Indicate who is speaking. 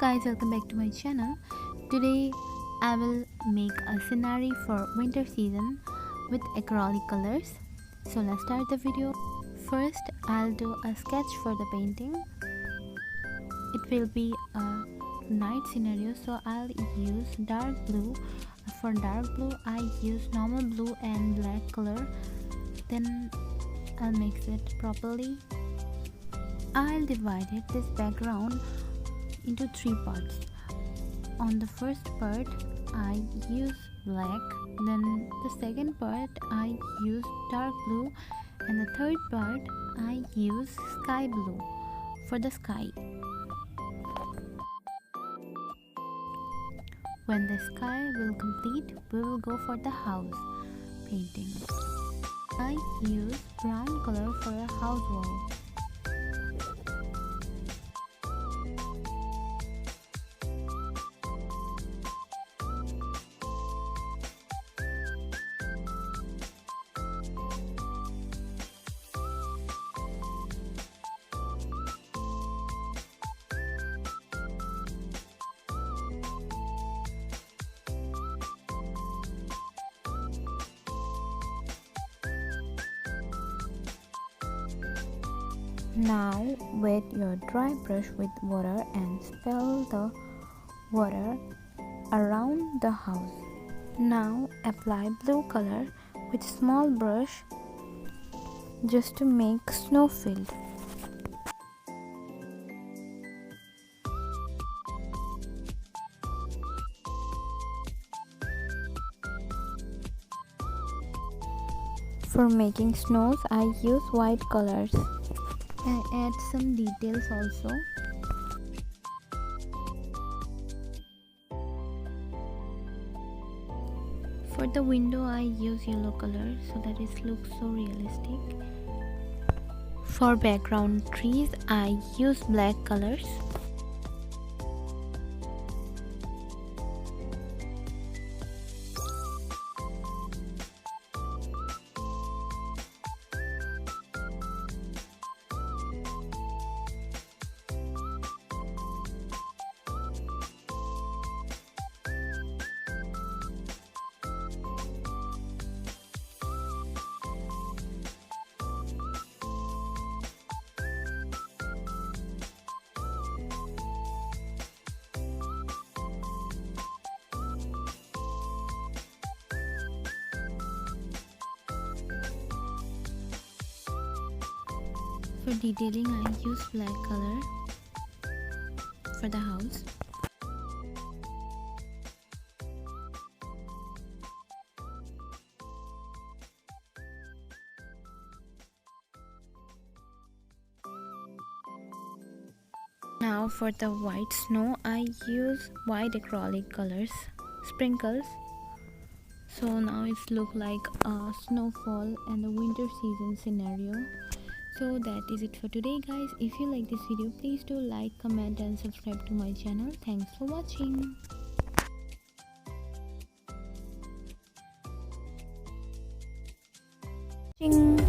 Speaker 1: guys, welcome back to my channel. Today I will make a scenery for winter season with acrylic colors. So let's start the video. First I'll do a sketch for the painting. It will be a night scenario, so I'll use dark blue. For dark blue I use normal blue and black color. Then I'll mix it properly. I'll divide this background into 3 parts. On the first part I use black, then the second part I use dark blue, and the third part I use sky blue for the sky. When the sky will complete, we will go for the house painting. I use brown color for a house wall. Now wet your dry brush with water and spill the water around the house. Now apply blue color with small brush just to make snow field. For making snows I use white colors. I add some details also. For the window I use yellow color so that it looks so realistic. For background trees I use black colors. For detailing I use black color for the house. Now for the white snow I use white acrylic colors, sprinkles. So now it's look like a snowfall and the winter season scenario. So that is it for today guys. If you like this video, please do like, comment and subscribe to my channel. Thanks for watching. Ching.